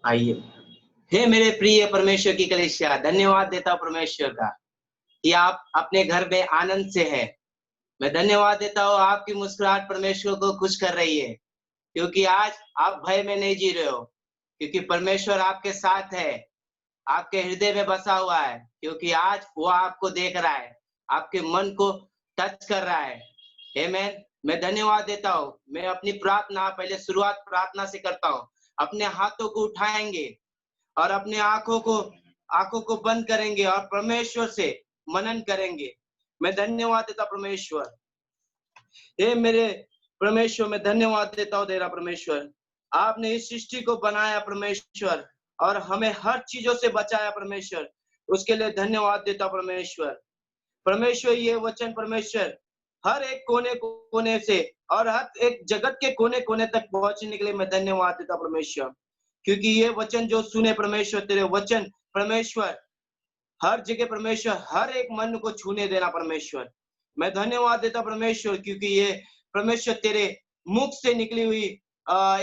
आइए। हे मेरे प्रिय परमेश्वर की कलीसिया, धन्यवाद देता हूँ परमेश्वर का कि आप अपने घर में आनंद से है। मैं धन्यवाद देता हूँ, आपकी मुस्कुराहट परमेश्वर को खुश कर रही है, क्योंकि आज आप भय में नहीं जी रहे हो, क्योंकि परमेश्वर आपके साथ है, आपके हृदय में बसा हुआ है, क्योंकि आज वो आपको देख रहा है, आपके मन को टच कर रहा है। आमेन। मैं धन्यवाद देता हूँ। मैं अपनी प्रार्थना पहले शुरुआत प्रार्थना से करता हूँ। अपने हाथों को उठाएंगे और अपने आंखों को बंद करेंगे और परमेश्वर से मनन करेंगे। मैं धन्यवाद देता परमेश्वर। हे मेरे परमेश्वर, मैं धन्यवाद देता हूँ तेरा परमेश्वर। आपने इस सृष्टि को बनाया परमेश्वर, और हमें हर चीजों से बचाया परमेश्वर। उसके लिए धन्यवाद देता परमेश्वर। परमेश्वर, ये वचन परमेश्वर हर एक कोने कोने से और हर एक जगत के कोने कोने तक पहुंचने के लिए मैं धन्यवाद देता परमेश्वर, क्योंकि ये वचन जो सुने परमेश्वर, तेरे वचन परमेश्वर हर जगह परमेश्वर हर एक मन को छूने देना परमेश्वर। मैं धन्यवाद देता परमेश्वर, क्योंकि ये परमेश्वर तेरे मुख से निकली हुई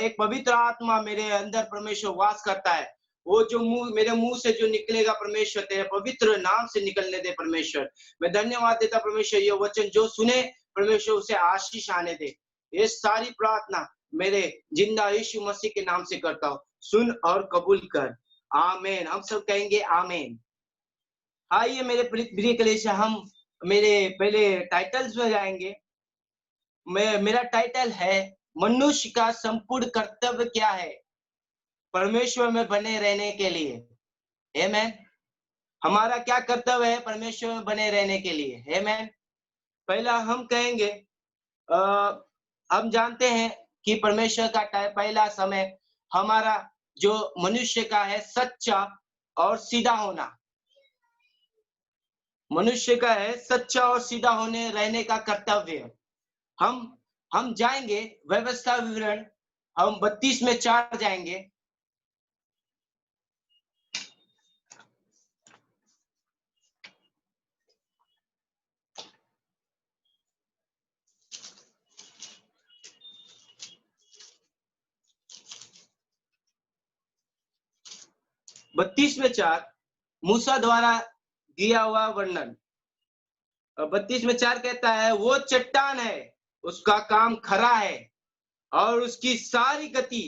एक पवित्र आत्मा मेरे अंदर परमेश्वर वास करता है। वो जो मेरे मुंह से जो निकलेगा परमेश्वर, तेरे पवित्र नाम से निकलने दे परमेश्वर। मैं धन्यवाद देता परमेश्वर, ये वचन जो सुने परमेश्वर उसे आशीष आने दे। ये सारी प्रार्थना मेरे जिंदा यीशु मसीह के नाम से करता हूँ, सुन और कबूल कर। आमीन। हम सब कहेंगे आमीन। आइए मेरे प्रिय कलीसिया, हम मेरे पहले टाइटल्स में जाएंगे। मेरा टाइटल है, मनुष्य का संपूर्ण कर्तव्य क्या है परमेश्वर में बने रहने के लिए। आमीन। हमारा क्या कर्तव्य है परमेश्वर में बने रहने के लिए। आमीन। पहला हम कहेंगे, हम जानते हैं कि परमेश्वर का पहला समय हमारा जो मनुष्य का है सच्चा और सीधा होना। मनुष्य का है सच्चा और सीधा होने रहने का कर्तव्य। हम जाएंगे व्यवस्था विवरण, हम 32 में 4 जाएंगे। बत्तीस में 4 मूसा द्वारा दिया हुआ वर्णन। 32 में 4 कहता है, वो चट्टान है, उसका काम खरा है और उसकी सारी गति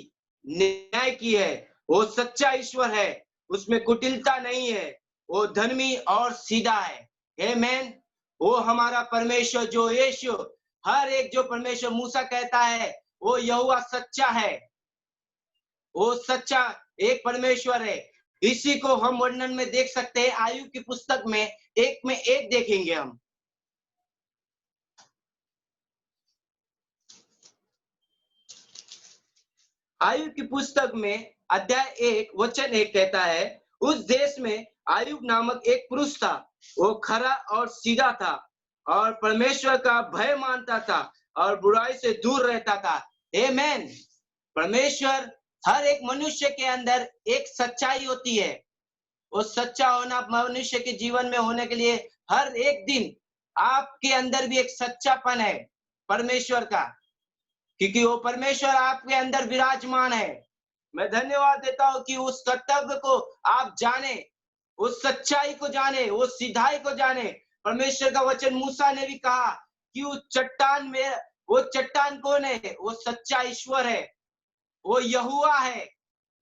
न्याय की है। वो सच्चा ईश्वर है, उसमें कुटिलता नहीं है। वो धर्मी और सीधा है। आमीन। वो हमारा परमेश्वर जो यीशु, हर एक जो परमेश्वर मूसा कहता है, वो यहोवा सच्चा है। वो सच्चा एक परमेश्वर है। इसी को हम वर्णन में देख सकते हैं। आयु की पुस्तक में 1 में 1 देखेंगे हम। आयु की पुस्तक में अध्याय 1 वचन 1 कहता है, उस देश में आयुब नामक एक पुरुष था। वो खरा और सीधा था और परमेश्वर का भय मानता था और बुराई से दूर रहता था। आमीन। परमेश्वर, हर एक मनुष्य के अंदर एक सच्चाई होती है। वो सच्चा होना मनुष्य के जीवन में होने के लिए हर एक दिन आपके अंदर भी एक सच्चापन है परमेश्वर का, क्योंकि वो परमेश्वर आपके अंदर विराजमान है। मैं धन्यवाद देता हूं कि उस कर्तव्य को आप जाने, उस सच्चाई को जाने, उस सिधाई को जाने। परमेश्वर का वचन मूसा ने भी कहा कि उस चट्टान में, वो चट्टान कौन है? वो सच्चा ईश्वर है, वो यहोवा है।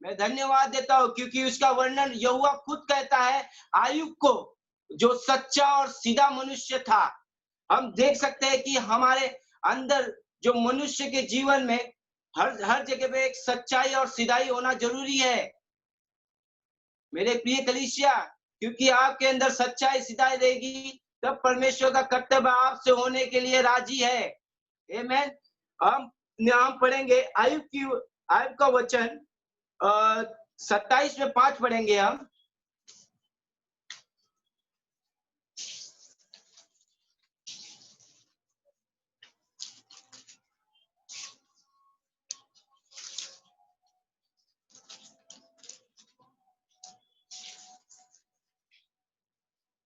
मैं धन्यवाद देता हूं क्योंकि उसका वर्णन यहोवा खुद कहता है आयुब को, जो सच्चा और सीधा मनुष्य था। हम देख सकते हैं कि हमारे अंदर जो मनुष्य के जीवन में हर जगह पे एक सच्चाई और सीधाई होना जरूरी है मेरे प्रिय कलीसिया, क्योंकि आपके अंदर सच्चाई सीधाई रहेगी तब परमेश्वर का कर्तव्य आपसे होने के लिए राजी है। आमीन। हम पढ़ेंगे आयुब का वचन 27 में 5 पढ़ेंगे हम।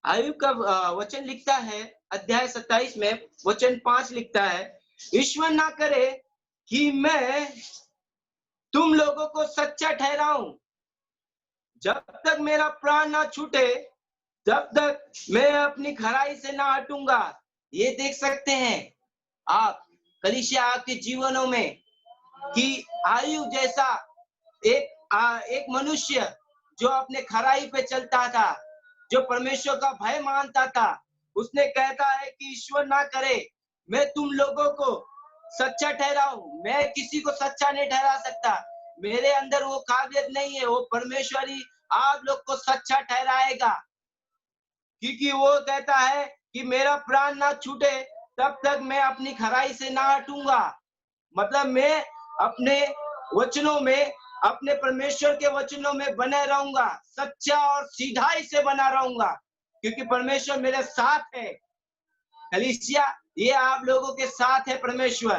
आयुब का वचन लिखता है अध्याय 27 में वचन 5 लिखता है, ईश्वर ना करे कि मैं तुम लोगों को सच्चा ठहराऊं जब तक मेरा प्राण ना छूटे तब तक मैं अपनी खराई से ना हटूंगा। ये देख सकते हैं आप कलीसिया आपके जीवनों में कि आयु जैसा एक मनुष्य जो अपने खराई पे चलता था, जो परमेश्वर का भय मानता था, उसने कहता है कि ईश्वर ना करे मैं तुम लोगों को सच्चा ठहराऊं। मैं किसी को सच्चा नहीं ठहरा सकता, मेरे अंदर वो काबिलियत नहीं है। वो परमेश्वर ही आप लोग को सच्चा ठहराएगा, क्योंकि वो कहता है कि मेरा प्राण ना छूटे तब तक मैं अपनी खराई से ना हटूंगा। मतलब मैं अपने वचनों में, अपने परमेश्वर के वचनों में बने रहूंगा, सच्चा और सीधाई से बना रहूंगा, क्योंकि परमेश्वर मेरे साथ है। कलीसिया ये आप लोगों के साथ है परमेश्वर,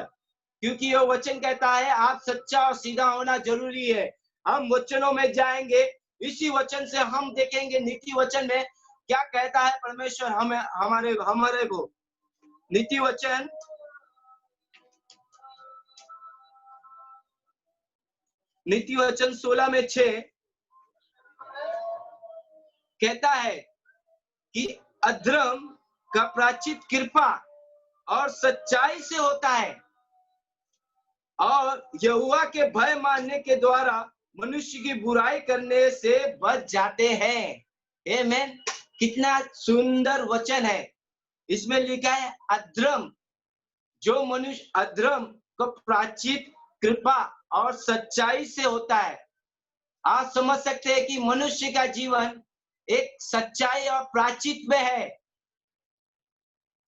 क्योंकि ये वचन कहता है आप सच्चा और सीधा होना जरूरी है। हम वचनों में जाएंगे, इसी वचन से हम देखेंगे नीति वचन में क्या कहता है परमेश्वर हमें, हमारे को। नीति वचन नीति वचन 16:6 कहता है कि अधर्म का प्रायश्चित कृपा और सच्चाई से होता है, और यहोवा के भय मानने के द्वारा मनुष्य की बुराई करने से बच जाते हैं। आमीन। कितना सुंदर वचन है। इसमें लिखा है अधर्म, जो मनुष्य अधर्म को प्रायश्चित कृपा और सच्चाई से होता है। आप समझ सकते हैं कि मनुष्य का जीवन एक सच्चाई और प्रायश्चित में है।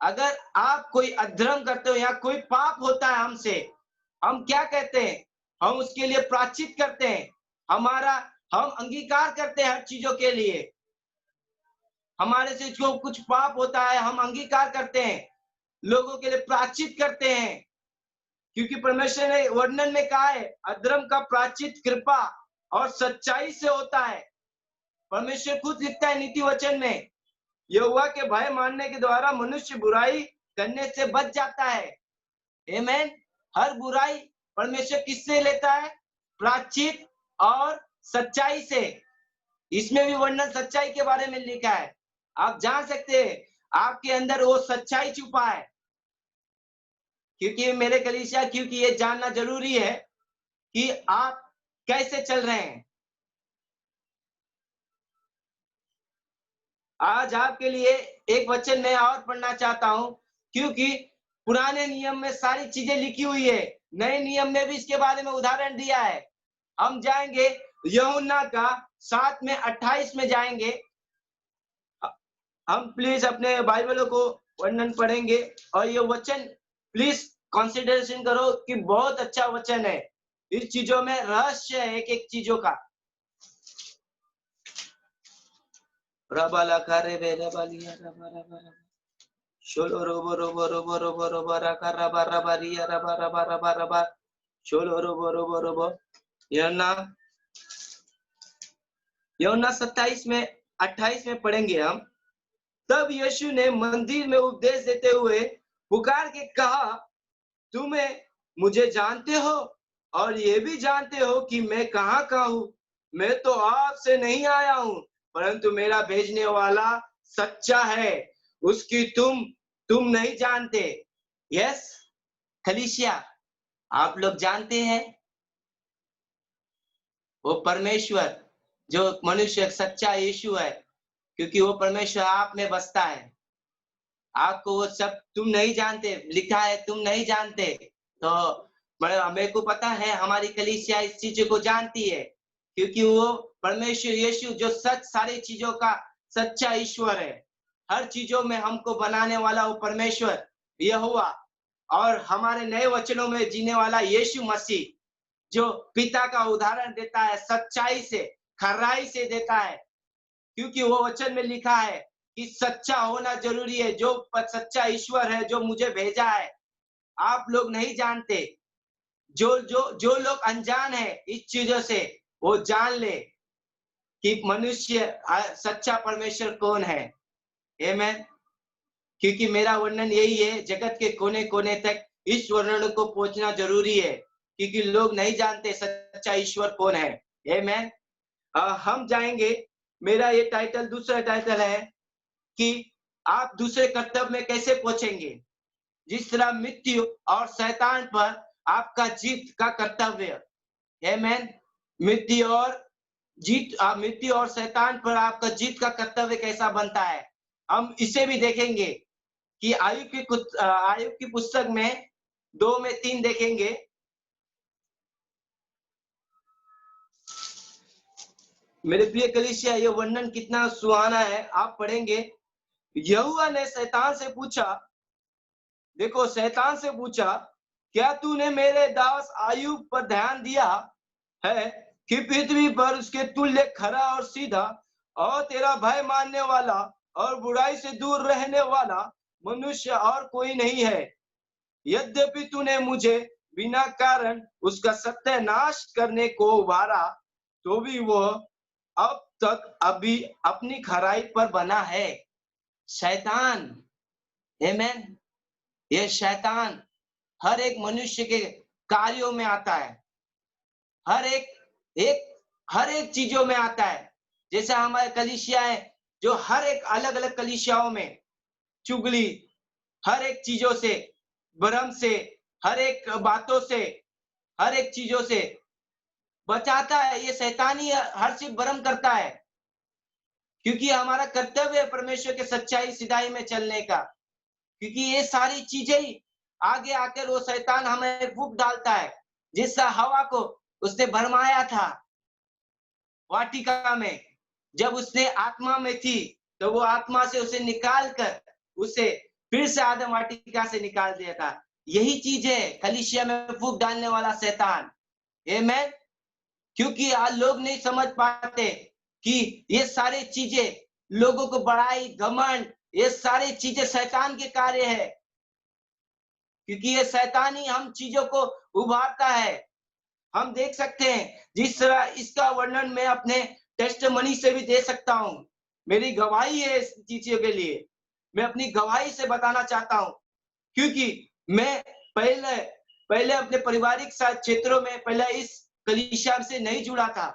अगर आप कोई अधर्म करते हो या कोई पाप होता है हमसे, हम क्या कहते हैं? हम उसके लिए प्रायश्चित करते हैं। हम अंगीकार करते हैं हर चीजों के लिए। हमारे से जो कुछ पाप होता है हम अंगीकार करते हैं, लोगों के लिए प्रायश्चित करते हैं, क्योंकि परमेश्वर ने वर्णन में कहा है अधर्म का प्रायश्चित कृपा और सच्चाई से होता है। परमेश्वर खुद लिखता है नीति वचन में, यहोवा के भय मानने के द्वारा मनुष्य बुराई करने से बच जाता है। आमीन। हर बुराई परमेश्वर किससे लेता है? प्रायश्चित और सच्चाई से। इसमें भी वर्णन सच्चाई के बारे में लिखा है। आप जान सकते हैं आपके अंदर वो सच्चाई छुपा है, क्योंकि मेरे कलीसिया, क्योंकि ये जानना जरूरी है कि आप कैसे चल रहे हैं। आज आपके लिए एक वचन मैं और पढ़ना चाहता हूं, क्योंकि पुराने नियम में सारी चीजें लिखी हुई है, नए नियम में भी इसके बारे में उदाहरण दिया है। हम जाएंगे यूहन्ना का 7:28 में जाएंगे। हम प्लीज अपने बाइबलों को वर्णन पढ़ेंगे, और ये वचन प्लीज कंसिडरेशन करो कि बहुत अच्छा वचन है। इस चीजों में रहस्य है एक एक चीजों का। रबाला करे बेरा बालिया रबा रबा रबा शोलो रोबो रोबो रोबो रोबो रोबो रका रबा रबा रिया रबा रबा रबा रबा शोलो रोबो रोबो रोबो। यूहन्ना 27:28 में पढ़ेंगे हम। तब यीशु ने मंदिर में उपदेश देते हुए पुकार के कहा, तुम्हें मुझे जानते हो और ये भी जानते हो कि मैं कहाँ का हूँ। मैं तो आपसे नहीं आया हूँ, परंतु मेरा भेजने वाला सच्चा है, उसकी तुम नहीं जानते। यस कलीसिया, आप लोग जानते हैं वो परमेश्वर जो मनुष्य सच्चा यीशु है, क्योंकि वो परमेश्वर आप में बसता है। आपको वो सब तुम नहीं जानते लिखा है, तुम नहीं जानते। तो मेरे को पता है हमारी कलीसिया इस चीज को जानती है, क्योंकि वो परमेश्वर यीशु जो सारी चीजों का सच्चा ईश्वर है, हर चीजों में हमको बनाने वाला वो परमेश्वर यहोवा, और हमारे नए वचनों में जीने वाला यीशु मसीह, जो पिता का उदाहरण देता है, सच्चाई से खराई से देता है, क्योंकि वो वचन में लिखा है कि सच्चा होना जरूरी है। जो सच्चा ईश्वर है, जो मुझे भेजा है, आप लोग नहीं जानते। जो लोग अनजान है इस चीजों से, वो जान ले कि मनुष्य सच्चा परमेश्वर कौन है। आमीन। क्योंकि मेरा वर्णन यही है, जगत के कोने कोने तक इस वर्णन को पहुंचना जरूरी है, क्योंकि लोग नहीं जानते सच्चा ईश्वर कौन है। आमीन। हम जाएंगे। मेरा ये टाइटल, दूसरा टाइटल है कि आप दूसरे कर्तव्य में कैसे पहुंचेंगे। जिस तरह मृत्यु और शैतान पर आपका जीत का कर्तव्य, आमेन। मृत्यु और शैतान पर आपका जीत का कर्तव्य कैसा बनता है, हम इसे भी देखेंगे कि आयुब की पुस्तक में 2 में 3 देखेंगे। मेरे प्रिय कलीसिया, ये वर्णन कितना सुहाना है, आप पढ़ेंगे। यहोवा ने शैतान से पूछा, देखो शैतान से पूछा, क्या तूने मेरे दास आयुब पर ध्यान दिया है कि पृथ्वी पर उसके तुल्य खरा और सीधा और तेरा भय मानने वाला और बुराई से दूर रहने वाला मनुष्य और कोई नहीं है। यद्यपि तूने मुझे बिना कारण उसका सत्यानाश करने को उभारा, तो भी वह अब तक अभी अपनी खराई पर बना है। शैतान, आमेन। ये शैतान हर एक मनुष्य के कार्यों में आता है, हर एक चीजों में आता है। जैसा हमारे कलीसिया है, जो हर एक अलग अलग कलीसियाओं में चुगली, हर एक चीजों से, भ्रम से, हर एक बातों से, हर एक चीजों से बचाता है। ये शैतान ही हर चीज भ्रम करता है, क्योंकि हमारा कर्तव्य है परमेश्वर के सच्चाई सिधाई में चलने का। क्योंकि ये सारी चीजें ही आगे आकर वो शैतान हमें फूंक डालता है। जिस हवा को उसने भरमाया था वाटिका में, जब उसने आत्मा में थी, तो वो आत्मा से उसे निकाल कर उसे फिर से आदम वाटिका से निकाल दिया था। यही चीज है कलीसिया में फूंक डालने वाला शैतान, आमेन। क्योंकि आज लोग नहीं समझ पाते कि ये सारी चीजें, लोगों को बड़ाई, घमंड, ये सारी चीजें शैतान के कार्य है। क्योंकि ये शैतान ही हम चीजों को उभारता है। हम देख सकते हैं जिस तरह इसका वर्णन मैं अपने टेस्टमनी से भी दे सकता हूं। मेरी गवाही है इस चीजों के लिए, मैं अपनी गवाही से बताना चाहता हूं। क्योंकि मैं पहले अपने पारिवारिक क्षेत्रों में पहले इस कलीसिया से नहीं जुड़ा था।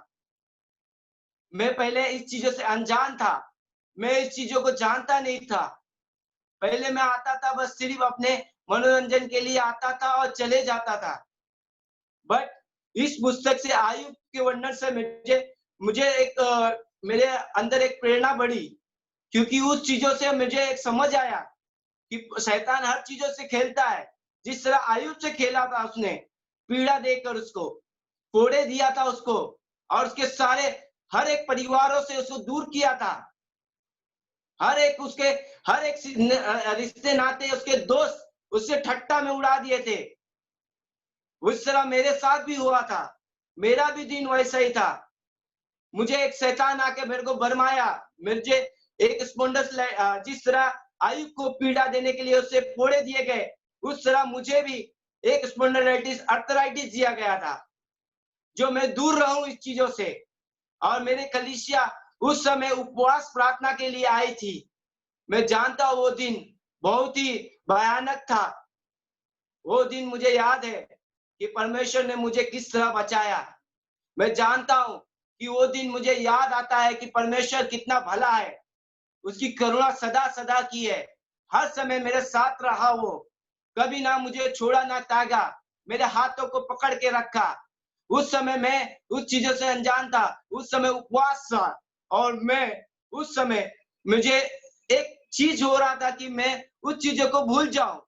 मैं पहले इस चीजों से अनजान था, मैं इस चीजों को जानता नहीं था। पहले मैं आता था बस सिर्फ अपने मनोरंजन के लिए आता था और चले जाता था। बट इस पुस्तक से, आयुब के वर्णन से मुझे मेरे अंदर एक प्रेरणा बढ़ी। क्योंकि उस चीजों से मुझे एक समझ आया कि शैतान हर चीजों से खेलता है। जिस तरह आयुब से खेला था, उसने पीड़ा देकर उसको कोड़े दिया था उसको, और उसके सारे हर एक परिवारों से उसको दूर किया था। हर एक रिश्ते नाते, उसके दोस्त उससे ठट्टा में उड़ा दिए थे। उस तरह मेरे साथ भी हुआ था, मेरा भी दिन वैसा ही था। मुझे एक शैतान आके मेरे को भरमाया, मुझे एक स्पॉन्डस, जिस तरह आयुब को पीड़ा देने के लिए उससे फोड़े दिए गए, उस तरह मुझे भी एक स्पॉन्डिलाइटिस अर्थराइटिस दिया गया था, जो मैं दूर रहूं इस चीजों से। और मेरे कलीसिया उस समय उपवास प्रार्थना के लिए आई थी। मैं जानता हूं वो दिन बहुत ही भयानक था। वो दिन मुझे याद है कि परमेश्वर ने मुझे किस तरह बचाया। मैं जानता हूं कि वो दिन मुझे याद आता है कि परमेश्वर कितना भला है, उसकी करुणा सदा सदा की है। हर समय मेरे साथ रहा वो, कभी ना मुझे छोड़ा ना त्यागा, मेरे हाथों को पकड़ के रखा। उस समय मैं उस चीजों से अनजान था, उस समय उपवास था, और मैं उस समय मुझे एक चीज हो रहा था कि मैं उस चीजों को भूल जाऊं।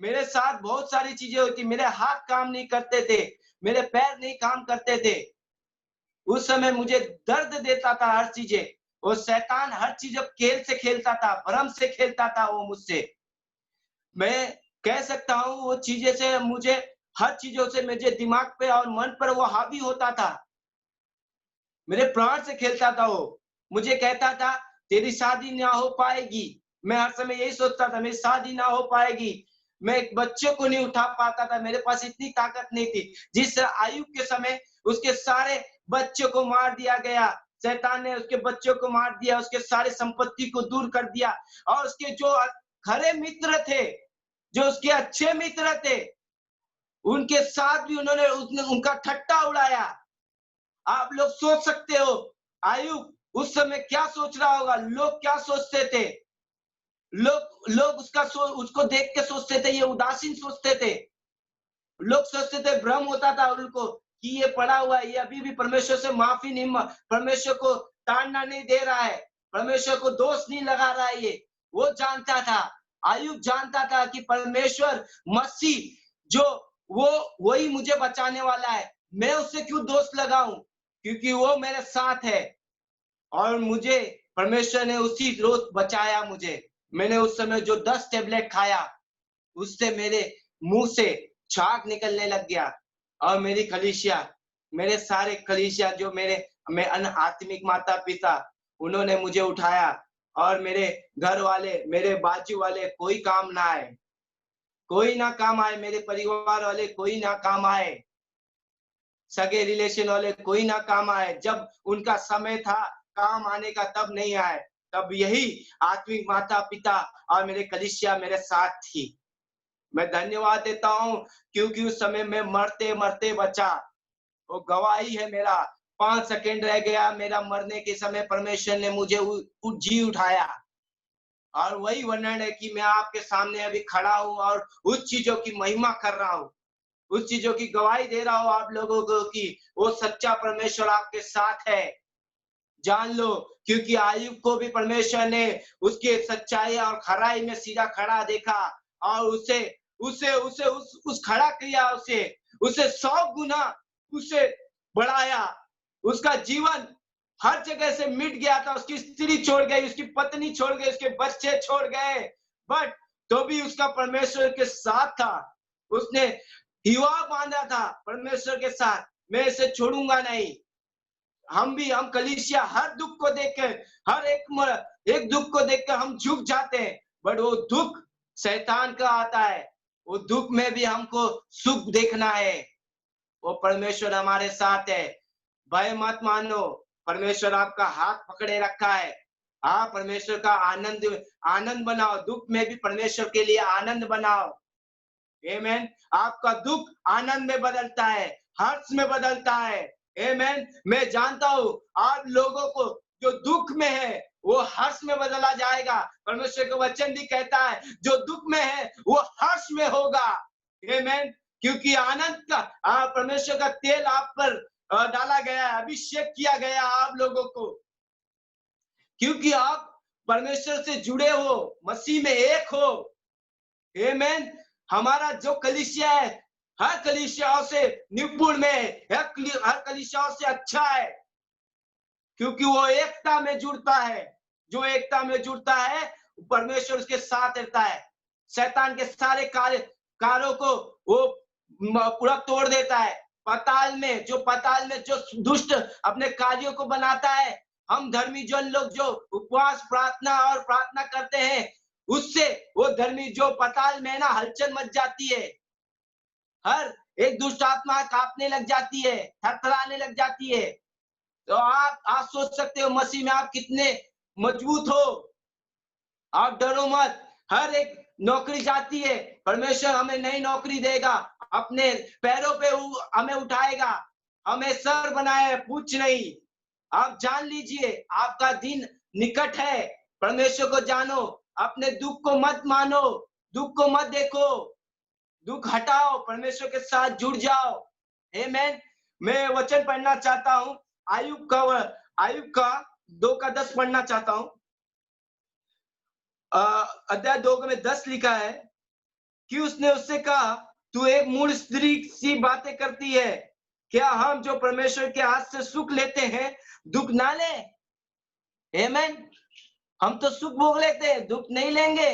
मेरे साथ बहुत सारी चीजें होती, मेरे हाथ काम नहीं करते थे, मेरे पैर नहीं काम करते थे। उस समय मुझे दर्द देता था हर चीजें, और शैतान हर चीज खेल से खेलता था, भ्रम से खेलता था वो मुझसे। मैं कह सकता हूँ वो चीजें से मुझे, हर चीजों से मुझे दिमाग पे और मन पर वो हावी होता था। मेरे प्राण से खेलता था वो। मुझे कहता था तेरी शादी ना हो पाएगी। मैं हर समय यही सोचता था मेरी शादी ना हो पाएगी। मैं एक बच्चे को नहीं उठा पाता था, मेरे पास इतनी ताकत नहीं थी। जिस आयुब के समय उसके सारे बच्चों को मार दिया गया, शैतान ने उसके बच्चों को मार दिया, उसके सारे संपत्ति को दूर कर दिया, और उसके जो खरे मित्र थे, जो उसके अच्छे मित्र थे, उनके साथ भी उन्होंने उनका ठट्टा उड़ाया। आप लोग सोच सकते हो आयुब उस समय क्या सोच रहा होगा, लोग क्या सोचते थे, लोग उसको देख के सोचते थे ये उदासीन सोचते थे, लोग सोचते थे, भ्रम होता था उनको कि ये पड़ा हुआ है, ये अभी भी परमेश्वर से माफी नहीं, परमेश्वर को ताड़ना नहीं दे रहा है, परमेश्वर को दोष नहीं लगा रहा है। ये वो जानता था, आयुब जानता था कि परमेश्वर मसीह जो वो वही मुझे बचाने वाला है, मैं उससे क्यों दोष लगाऊं, क्योंकि वो मेरे साथ है। और मुझे परमेश्वर ने उसी रोज बचाया मुझे। मैंने उस समय जो 10 टेबलेट खाया उससे मेरे मुंह से झाग निकलने लग गया, और मेरी कलीसिया, मेरे सारे कलीसिया जो मैं आत्मिक माता पिता, उन्होंने मुझे उठाया, और मेरे घर वाले, मेरे बाजू वाले कोई काम ना आए, कोई ना काम आए, मेरे परिवार वाले कोई ना काम आए, सगे रिलेशन वाले कोई ना काम आए। जब उनका समय था काम आने का तब नहीं आए, तब यही आत्मिक माता पिता और मेरे कलीसिया मेरे साथ थी। मैं धन्यवाद देता हूं क्योंकि उस समय में मरते मरते बचा, वो गवाही है मेरा। 5 सेकंड रह गया मेरा मरने के समय, परमेश्वर ने मुझे जी उठाया, और वही वर्णन है कि मैं आपके सामने अभी खड़ा हूं और उस चीजों की महिमा कर रहा हूं, उस चीजों की गवाही दे रहा हूं आप लोगों को कि वो सच्चा परमेश्वर आपके साथ है। जान लो, क्योंकि आयुब को भी परमेश्वर ने उसके सच्चाई और खराई में सीधा खड़ा देखा, और उसे उसे उसे उस खड़ा किया, उसे 100 गुना उसे बढ़ाया। उसका जीवन हर जगह से मिट गया था, उसकी स्त्री छोड़ गई, उसकी पत्नी छोड़ गई, उसके बच्चे छोड़ गए, बट तो भी उसका परमेश्वर के साथ था। उसने हिवा बांधा था परमेश्वर के साथ, मैं इसे छोड़ूंगा नहीं। हम कलीसिया हर दुख को देखकर, हर एक दुख को देखकर हम झुक जाते हैं, बट वो दुख शैतान का आता है, वो दुख में भी हमको सुख देखना है। वो परमेश्वर हमारे साथ है, भय मत मानो, परमेश्वर आपका हाथ पकड़े रखा है। हाँ, परमेश्वर का आनंद आनंद बनाओ, दुख में भी परमेश्वर के लिए आनंद बनाओ। आमेन। आपका दुख आनंद में बदलता है, हर्ष में बदलता है। आमेन। मैं जानता हूं आप लोगों को जो दुख में है वो हर्ष में बदला जाएगा। परमेश्वर का वचन भी कहता है जो दुख में है वो हर्ष में होगा। आमेन। क्योंकि आनंद का परमेश्वर का तेल आप पर डाला गया है, अभिषेक किया गया आप लोगों को, क्योंकि आप परमेश्वर से जुड़े हो, मसीह में एक हो। आमेन। हमारा जो कलीसिया है हर कलीसियाओं से निपुण में, हर कलीसियाओं से अच्छा है, क्योंकि वो एकता में जुड़ता है। जो एकता में जुड़ता है परमेश्वर उसके साथ रहता है। शैतान के सारे कार्यों को वो पूरा तोड़ देता है। पताल में जो दुष्ट अपने कार्यों को बनाता है, हम धर्मी जन लोग जो उपवास प्रार्थना करते हैं, उससे वो धर्मी जो पताल में ना हलचल मच जाती है। हर एक दुष्ट आत्मा कांपने लग जाती है, थरथराने लग जाती है। तो आप सोच सकते हो मसीह में आप कितने मजबूत हो। आप डरो मत, हर एक नौकरी जाती है, परमेश्वर हमें नई नौकरी देगा, अपने पैरों पे हमें उठाएगा, हमें सर बनाए पूछ नहीं। आप जान लीजिए आपका दिन निकट है। परमेश्वर को जानो, अपने दुख को मत मानो, दुख को मत देखो, दुख हटाओ, परमेश्वर के साथ जुड़ जाओ। आमेन। मैं वचन पढ़ना चाहता हूं, आयुब का 2:10 पढ़ना चाहता हूं। अध्याय 2 में 10 लिखा है कि उसने उससे कहा तू एक मूढ़ स्त्री सी बातें करती है, क्या हम जो परमेश्वर के हाथ से सुख लेते हैं दुख ना ले। आमेन। हम तो सुख भोग लेते हैं, दुख नहीं लेंगे।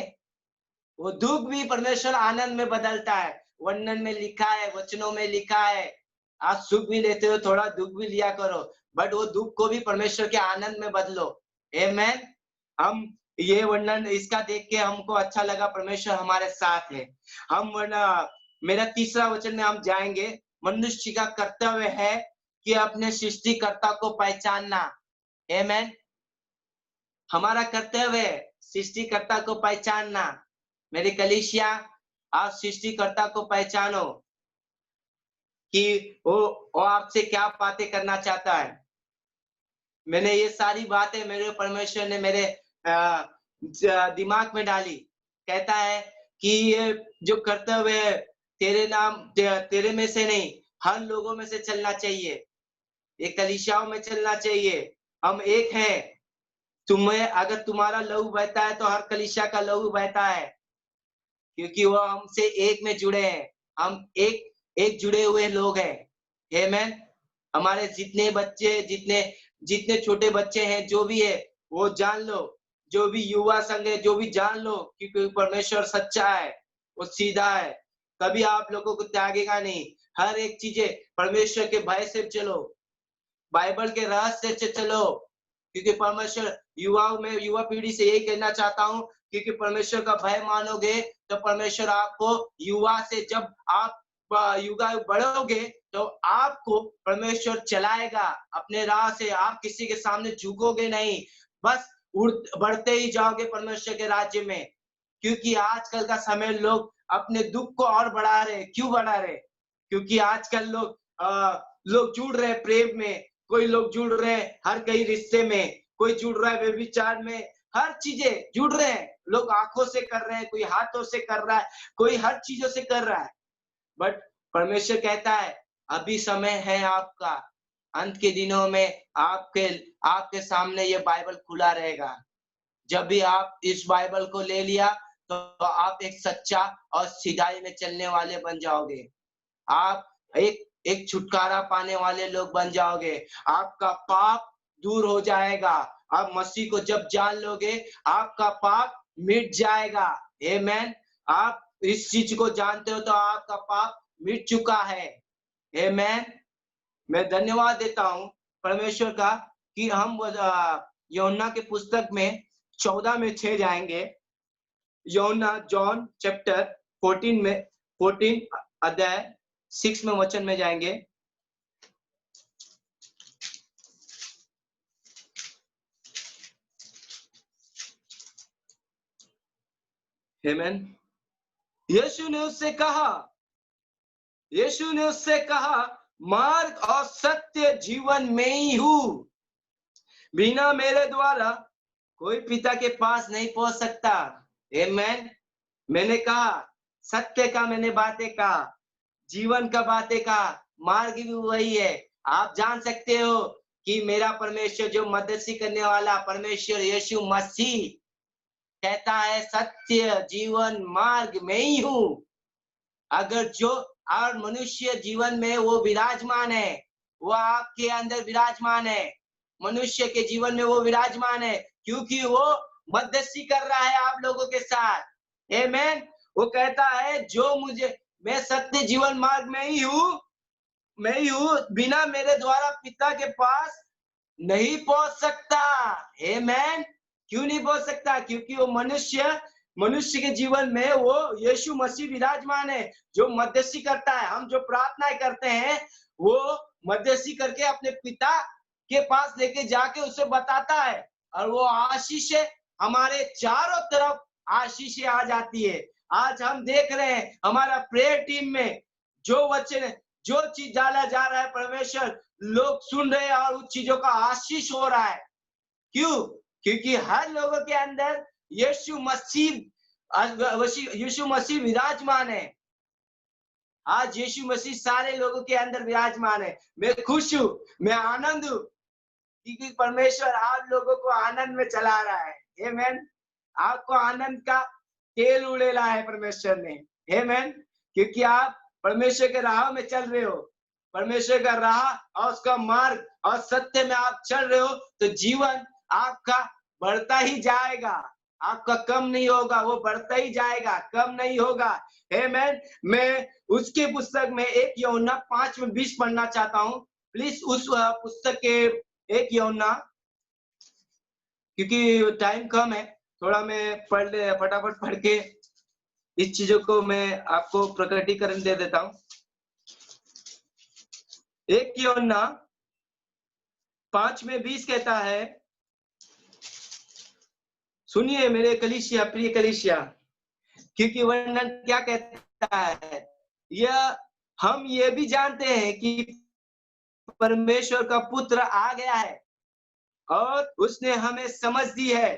वो दुख भी परमेश्वर आनंद में बदलता है। वर्णन में लिखा है, वचनों में लिखा है, आज सुख भी लेते हो थोड़ा दुख भी लिया करो, बट वो दुख को भी परमेश्वर के आनंद में बदलो। आमेन। हम ये वर्णन इसका देख के हमको अच्छा लगा, परमेश्वर हमारे साथ है। हम मेरा तीसरा वचन में हम जाएंगे। मनुष्य का कर्तव्य है कि अपने सृष्टिकर्ता को पहचानना। आमेन। हमारा कर्तव्य है सृष्टिकर्ता को पहचानना। मेरे कलीसिया, आप सृष्टिकर्ता को पहचानो। कि वो आपसे क्या बातें करना चाहता है। मैंने ये सारी बातें मेरे परमेश्वर ने मेरे दिमाग में डाली। कहता है कि ये जो कर्तव्य है तेरे में से नहीं, हर लोगों में से चलना चाहिए। ये कलीसियाओं में चलना चाहिए। हम एक हैं। अगर तुम्हारा लहू बहता है तो हर कलीसिया का लहू बहता है, क्योंकि वो हमसे एक में जुड़े हैं। हम एक जुड़े हुए लोग हैं। आमेन। हमारे जितने बच्चे, जितने जितने छोटे बच्चे हैं, जो भी है वो जान लो। जो भी युवा संघ है, जो भी जान लो, क्योंकि परमेश्वर सच्चा है, वो सीधा है, कभी आप लोगों को त्यागेगा नहीं। हर एक चीजें परमेश्वर के भय से चलो, बाइबल के रहस्य से चलो, क्योंकि परमेश्वर युवा पीढ़ी से यही कहना चाहता हूँ, क्योंकि परमेश्वर का भय मानोगे तो परमेश्वर आपको युवा से, जब आप युवा बढ़ोगे तो आपको परमेश्वर चलाएगा अपने राह से। आप किसी के सामने झुकोगे नहीं, बस बढ़ते ही जाओगे परमेश्वर के राज्य में। क्योंकि आजकल का समय लोग अपने दुख को और बढ़ा रहे। क्यों बढ़ा रहे? क्योंकि आजकल लोग जुड़ रहे हैं प्रेम में, कोई लोग जुड़ रहे हैं हर कई रिश्ते में, कोई जुड़ रहा है व्यभिचार में, हर चीजें जुड़ रहे हैं। लोग आंखों से कर रहे हैं, कोई हाथों से कर रहा है, कोई हर चीजों से कर रहा है। बट परमेश्वर कहता है अभी समय है आपका, अंत के दिनों में आपके आपके सामने ये बाइबल खुला रहेगा। जब भी आप इस बाइबल को ले लिया तो आप एक सच्चा और सीधाई में चलने वाले बन जाओगे। आप एक एक छुटकारा पाने वाले लोग बन जाओगे। आपका पाप दूर हो जाएगा। आप मसीह को जब जान लोगे, आपका पाप मिट जाएगा। आमेन। आप इस चीज को जानते हो तो आपका पाप मिट चुका है। आमेन। मैं धन्यवाद देता हूँ परमेश्वर का कि हम यूहन्ना के पुस्तक में 14 में 6 जाएंगे। यूहन्ना जॉन चैप्टर 14 अध्याय 6 में वचन में जाएंगे। आमेन। यीशु ने उससे कहा, मार्ग और सत्य जीवन में ही हूँ। बिना मेरे द्वारा कोई पिता के पास नहीं पहुंच सकता। आमेन। मैंने कहा सत्य का, मैंने बातें कहा, जीवन का बातें कहा, मार्ग भी वही है। आप जान सकते हो कि मेरा परमेश्वर, जो मदद करने वाला परमेश्वर यीशु मसीह कहता है सत्य जीवन मार्ग में ही हूँ। अगर जो और मनुष्य जीवन में वो विराजमान है, वो आपके अंदर विराजमान है, मनुष्य के जीवन में वो विराजमान है, क्योंकि वो मध्यस्थी कर रहा है आप लोगों के साथ। आमेन। वो कहता है मैं सत्य जीवन मार्ग में ही हूँ, बिना मेरे द्वारा पिता के पास नहीं पहुंच सकता। आमेन। क्यों नहीं पहुंच सकता? क्योंकि वो मनुष्य के जीवन में वो यीशु मसीह विराजमान है, जो मध्यस्थी करता है। हम जो प्रार्थनाएं करते हैं, वो मध्यस्थी करके अपने पिता के पास लेके जाके उसे बताता है, और वो आशीष हमारे चारों तरफ आशीष आ जाती है। आज हम देख रहे हैं हमारा प्रेयर टीम में जो वचन, जो चीज डाला जा रहा है, परमेश्वर लोग सुन रहे हैं और उन चीजों का आशीष हो रहा है। क्यों? क्योंकि हर लोगों के अंदर यीशु मसीह विराजमान है। आज यीशु मसीह सारे लोगों के अंदर विराजमान है। मैं खुश हूं, मैं आनंद हूं, क्योंकि परमेश्वर आप लोगों को आनंद में चला रहा है। आमेन। आपको आनंद का तेल उड़ेला है परमेश्वर ने। आमेन। क्योंकि आप परमेश्वर के राह में चल रहे हो, परमेश्वर का राह और उसका मार्ग और सत्य में आप चल रहे हो, तो जीवन आपका बढ़ता ही जाएगा, आपका कम नहीं होगा, वो बढ़ता ही जाएगा, कम नहीं होगा। आमेन। मैं उसके पुस्तक में 1 यूहन्ना 5:20 पढ़ना चाहता हूँ। प्लीज उस पुस्तक के 1 यूहन्ना, क्योंकि टाइम कम है, थोड़ा मैं फटाफट पढ़ के इस चीजों को मैं आपको प्रकटीकरण दे देता हूँ। 1 यूहन्ना 5:20 कहता है, सुनिए मेरे कलीसिया, प्रिय कलीसिया, क्योंकि वर्णन क्या कहता है, यह हम ये भी जानते हैं कि परमेश्वर का पुत्र आ गया है और उसने हमें समझ दी है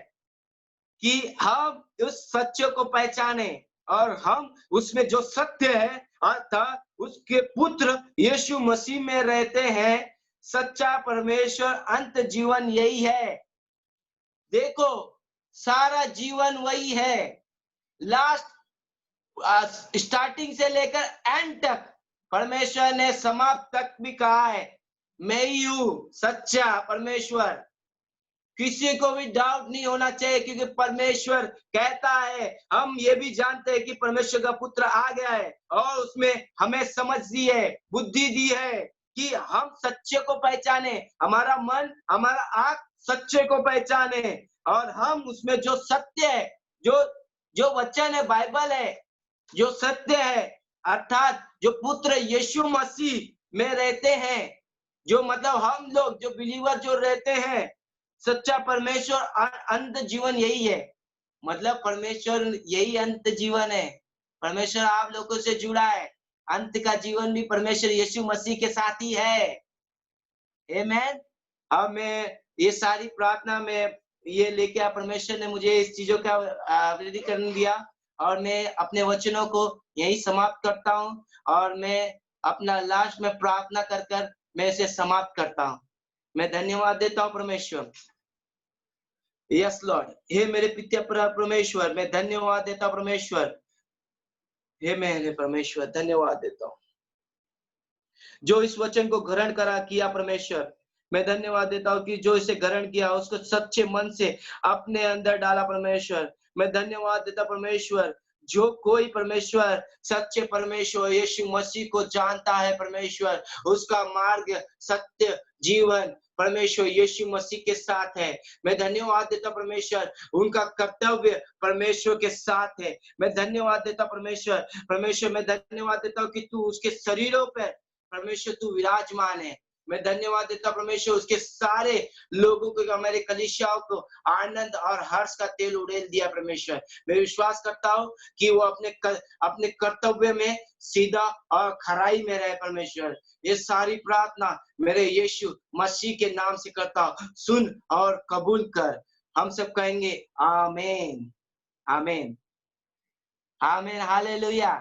कि हम उस सत्य को पहचाने और हम उसमें जो सत्य है अर्थात उसके पुत्र यीशु मसीह में रहते हैं। सच्चा परमेश्वर अंत जीवन यही है। देखो, सारा जीवन वही है। लास्ट स्टार्टिंग से लेकर एंड तक परमेश्वर ने समाप्त तक भी कहा है, मैं ही हूं सच्चा परमेश्वर। किसी को भी डाउट नहीं होना चाहिए, क्योंकि परमेश्वर कहता है, हम ये भी जानते हैं कि परमेश्वर का पुत्र आ गया है और उसमें हमें समझ दी है, बुद्धि दी है कि हम सच्चे को पहचाने, हमारा मन, हमारा आंख सच्चे को पहचाने और हम उसमें जो सत्य है, जो जो वचन है, बाइबल है, जो सत्य है, अर्थात जो पुत्र यीशु मसीह में रहते हैं, जो मतलब हम लोग जो बिलीवर जो रहते हैं, सच्चा परमेश्वर अंत जीवन यही है। मतलब परमेश्वर यही अंत जीवन है। परमेश्वर आप लोगों से जुड़ा है। अंत का जीवन भी परमेश्वर यीशु मसीह के साथ ही है। आमेन। अब मैं ये सारी प्रार्थना में ये लेके परमेश्वर ने मुझे इस चीजों का विधिकरण दिया और मैं अपने वचनों को यही समाप्त करता हूँ और मैं अपना लास्ट में प्रार्थना कर कर मैं इसे समाप्त करता हूँ। मैं धन्यवाद देता हूँ परमेश्वर। Yes Lord. हे मेरे पिता परमेश्वर, मैं धन्यवाद देता हूँ परमेश्वर। हे मेरे परमेश्वर, धन्यवाद देता हूँ जो इस वचन को ग्रहण करा किया परमेश्वर। मैं धन्यवाद देता हूँ कि जो इसे ग्रहण किया उसको सच्चे मन से अपने अंदर डाला परमेश्वर। मैं धन्यवाद देता परमेश्वर, जो कोई परमेश्वर सच्चे परमेश्वर यीशु मसीह को जानता है परमेश्वर, उसका मार्ग सत्य जीवन परमेश्वर यीशु मसीह के साथ है। मैं धन्यवाद देता परमेश्वर, उनका कर्तव्य परमेश्वर के साथ है। मैं धन्यवाद देता परमेश्वर। परमेश्वर मैं धन्यवाद देता हूँ कि तू उसके शरीरों पर परमेश्वर तू विराजमान है। मैं धन्यवाद देता प्रभु, उसके सारे लोगों को, हमारे कलीसियाओं को आनंद और हर्ष का तेल उड़ेल दिया परमेश्वर। मैं विश्वास करता हूँ कि वो अपने कर्तव्य में सीधा और खराई में रहे परमेश्वर। ये सारी प्रार्थना मेरे यीशु मसीह के नाम से करता हूँ, सुन और कबूल कर। हम सब कहेंगे आमीन, आमीन, आमीन, हालेलुया।